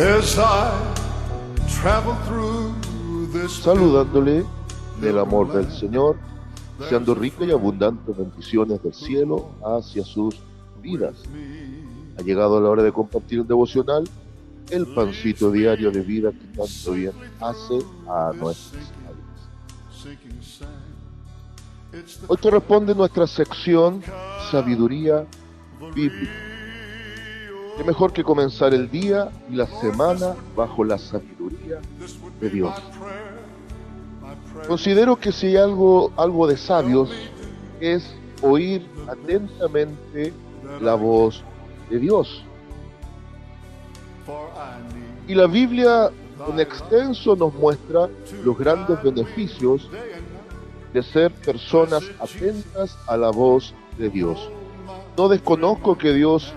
as I travel through this saludándole del amor del Señor, deseando ricas y abundantes bendiciones del cielo hacia sus vidas. Ha llegado la hora de compartir el devocional, el pancito diario de vida que tanto bien hace a nuestras almas. Hoy corresponde nuestra sección Sabiduría Bíblica. Qué mejor que comenzar el día y la semana bajo la sabiduría de Dios. Considero que si hay algo de sabios es oír atentamente la voz de Dios. Y la Biblia en extenso nos muestra los grandes beneficios de ser personas atentas a la voz de Dios. No desconozco que Dios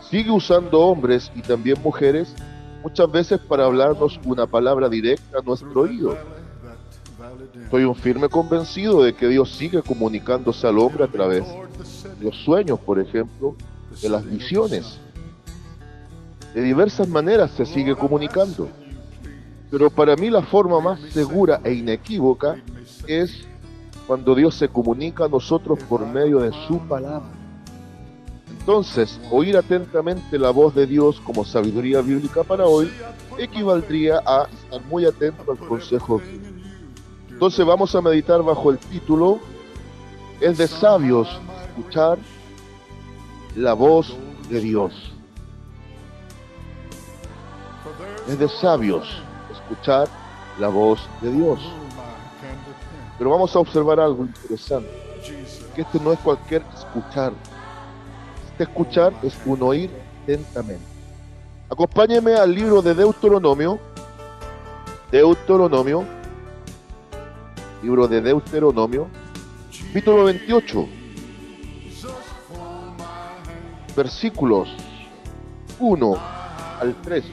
sigue usando hombres y también mujeres muchas veces para hablarnos una palabra directa a nuestro oído. Soy un firme convencido de que Dios sigue comunicándose al hombre a través de los sueños, por ejemplo, de las visiones. De diversas maneras se sigue comunicando. Pero para mí la forma más segura e inequívoca es cuando Dios se comunica a nosotros por medio de su palabra. Entonces, oír atentamente la voz de Dios como sabiduría bíblica para hoy equivaldría a estar muy atento al consejo bíblico. Entonces vamos a meditar bajo el título: es de sabios escuchar la voz de Dios. Es de sabios escuchar la voz de Dios. Pero vamos a observar algo interesante, que este no es cualquier escuchar. Este escuchar es un oír atentamente. Acompáñeme al libro de Deuteronomio, libro de Deuteronomio, capítulo 28, versículos 1 al 3.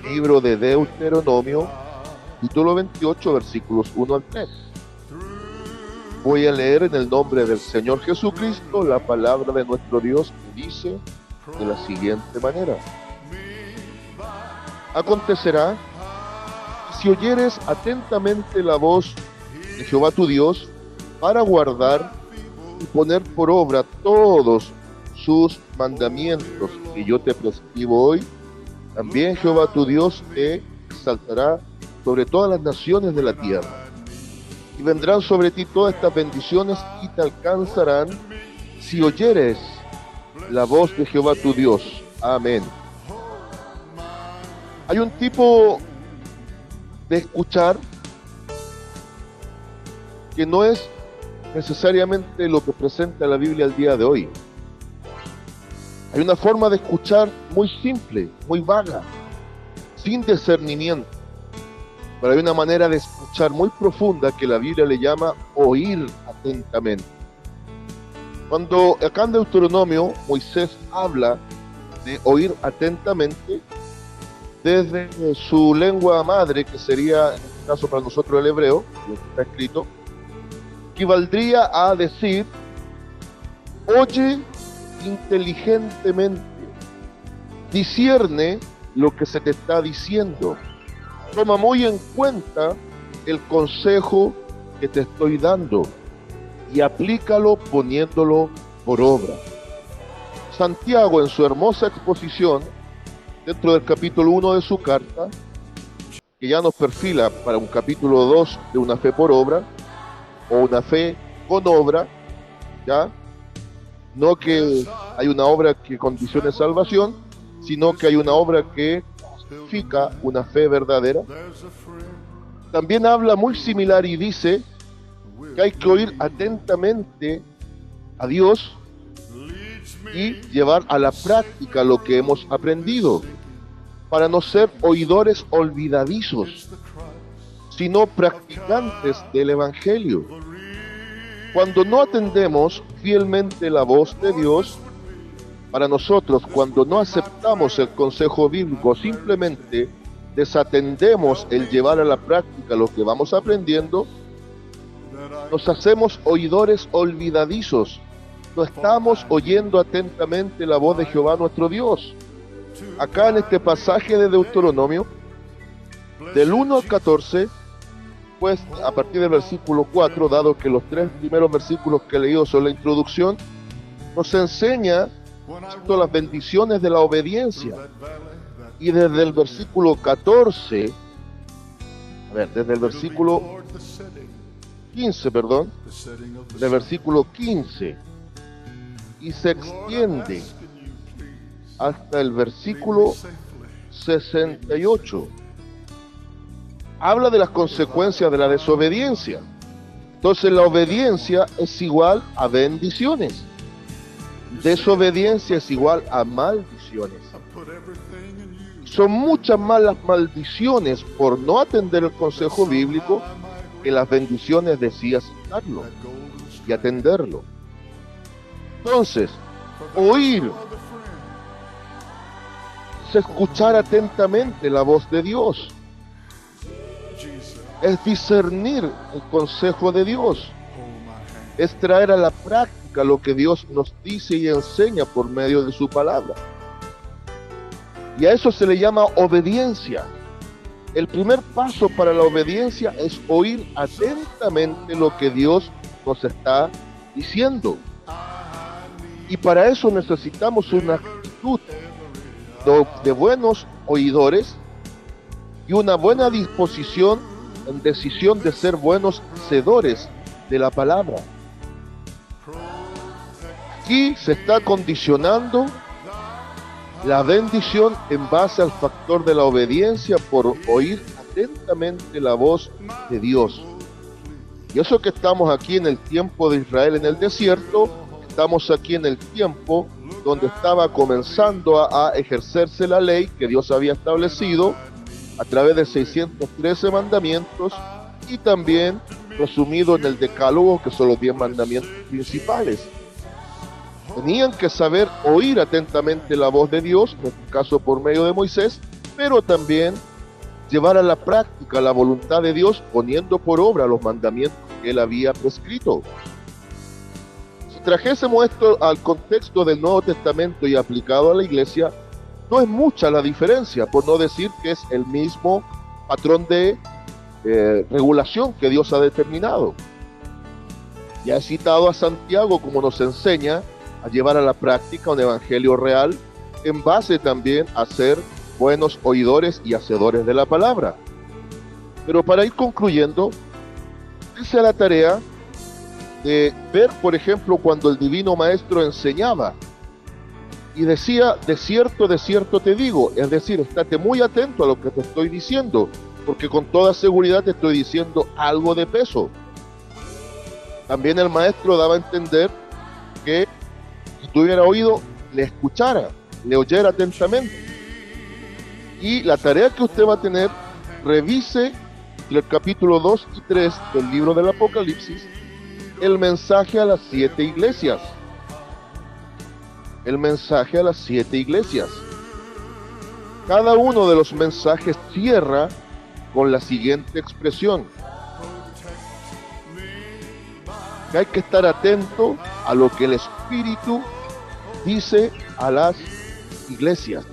Libro de Deuteronomio, capítulo 28, versículos 1 al 3. Voy a leer en el nombre del Señor Jesucristo la palabra de nuestro Dios, que dice de la siguiente manera: acontecerá, si oyeres atentamente la voz de Jehová tu Dios, para guardar y poner por obra todos sus mandamientos que yo te prescribo hoy, también Jehová tu Dios te exaltará sobre todas las naciones de la tierra. Y vendrán sobre ti todas estas bendiciones y te alcanzarán si oyeres la voz de Jehová tu Dios. Amén. Hay un tipo de escuchar que no es necesariamente lo que presenta la Biblia al día de hoy. Hay una forma de escuchar muy simple, muy vaga, sin discernimiento. Pero hay una manera de escuchar muy profunda que la Biblia le llama oír atentamente. Cuando acá en Deuteronomio Moisés habla de oír atentamente, desde su lengua madre, que sería, en este caso para nosotros el hebreo, lo que está escrito, equivaldría a decir: oye inteligentemente, discierne lo que se te está diciendo, toma muy en cuenta el consejo que te estoy dando y aplícalo poniéndolo por obra. Santiago, en su hermosa exposición dentro del capítulo 1 de su carta, que ya nos perfila para un capítulo 2 de una fe por obra o una fe con obra, ¿ya? No que hay una obra que condicione salvación, sino que hay una obra que justifica una fe verdadera. También habla muy similar y dice que hay que oír atentamente a Dios y llevar a la práctica lo que hemos aprendido, para no ser oidores olvidadizos, sino practicantes del Evangelio. Cuando no atendemos fielmente la voz de Dios, para nosotros, cuando no aceptamos el consejo bíblico, simplemente desatendemos el llevar a la práctica lo que vamos aprendiendo, nos hacemos oidores olvidadizos. No estamos oyendo atentamente la voz de Jehová nuestro Dios. acá en este pasaje de Deuteronomio, del 1 al 14, pues a partir del versículo 4, dado que los 3 primeros versículos que he leído son la introducción, nos enseña todas las bendiciones de la obediencia. Y desde el versículo 14, desde el versículo 15, del versículo 15, y se extiende hasta el versículo 68. Habla de las consecuencias de la desobediencia. Entonces la obediencia es igual a bendiciones. Desobediencia es igual a maldiciones. Son muchas más las maldiciones por no atender el consejo bíblico que las bendiciones de sí aceptarlo y atenderlo. Entonces, oír es escuchar atentamente la voz de Dios. Es discernir el consejo de Dios. Es traer a la práctica lo que Dios nos dice y enseña por medio de su palabra. Y a eso se le llama obediencia. El primer paso para la obediencia es oír atentamente lo que Dios nos está diciendo. Y para eso necesitamos una actitud de buenos oidores y una buena disposición en decisión de ser buenos hacedores de la palabra. Aquí se está condicionando la bendición en base al factor de la obediencia por oír atentamente la voz de Dios. Y eso que estamos aquí en el tiempo de Israel en el desierto, estamos aquí en el tiempo donde estaba comenzando a ejercerse la ley que Dios había establecido a través de 613 mandamientos y también resumido en el Decálogo, que son los 10 mandamientos principales. Tenían que saber oír atentamente la voz de Dios, en este caso por medio de Moisés, pero también llevar a la práctica la voluntad de Dios poniendo por obra los mandamientos que Él había prescrito. Si trajésemos esto al contexto del Nuevo Testamento y aplicado a la iglesia, no es mucha la diferencia, por no decir que es el mismo patrón de regulación que Dios ha determinado. Ya he citado a Santiago como nos enseña a llevar a la práctica un evangelio real en base también a ser buenos oidores y hacedores de la palabra. Pero para ir concluyendo, esa es la tarea de ver, por ejemplo, cuando el Divino Maestro enseñaba y decía, de cierto te digo, es decir, estate muy atento a lo que te estoy diciendo, porque con toda seguridad te estoy diciendo algo de peso. También el Maestro daba a entender que si tuviera oído, le escuchara, le oyera atentamente. Y la tarea que usted va a tener, revise el capítulo 2 y 3 del libro del Apocalipsis, el mensaje a las 7 iglesias. El mensaje a las 7 iglesias. Cada uno de los mensajes cierra con la siguiente expresión: que hay que estar atento a lo que el Espíritu dice a las iglesias.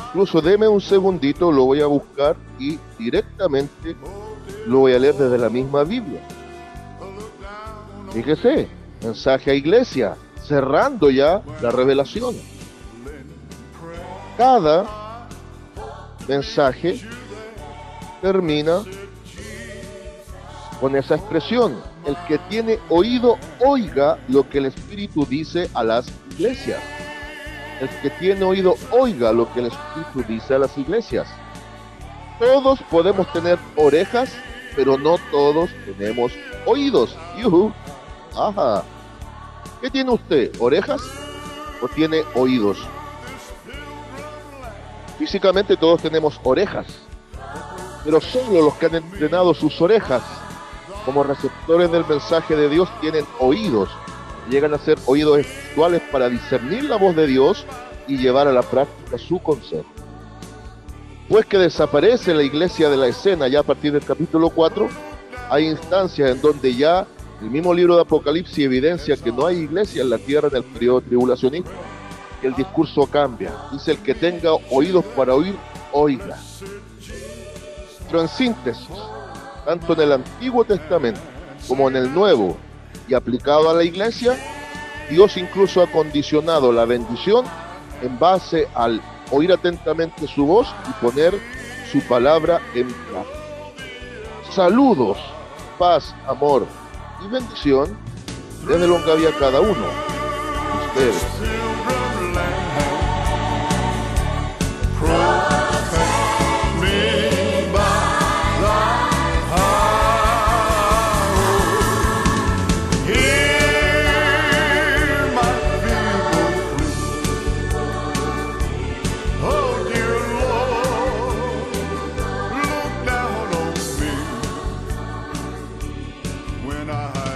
Incluso deme un segundito, lo voy a buscar y directamente lo voy a leer desde la misma Biblia. Fíjese, mensaje a iglesia, cerrando ya la revelación. Cada mensaje termina con esa expresión: el que tiene oído, oiga lo que el Espíritu dice a las iglesias. El que tiene oído, oiga lo que el Espíritu dice a las iglesias. Todos podemos tener orejas, pero no todos tenemos oídos. ¡Yuhu! ¡Ajá! ¿Qué tiene usted? ¿Orejas o tiene oídos? Físicamente todos tenemos orejas, pero solo los que han entrenado sus orejas como receptores del mensaje de Dios tienen oídos. Llegan a ser oídos espirituales para discernir la voz de Dios y llevar a la práctica su consejo. Pues que desaparece la iglesia de la escena ya a partir del capítulo 4, hay instancias en donde ya el mismo libro de Apocalipsis evidencia que no hay iglesia en la tierra en el periodo tribulacionista, el discurso cambia. Dice: el que tenga oídos para oír, oiga. Pero en síntesis, tanto en el Antiguo Testamento como en el Nuevo y aplicado a la iglesia, Dios incluso ha condicionado la bendición en base al oír atentamente su voz y poner su palabra en práctica. Saludos, paz, amor y bendición desde Longavia a cada uno de ustedes. When I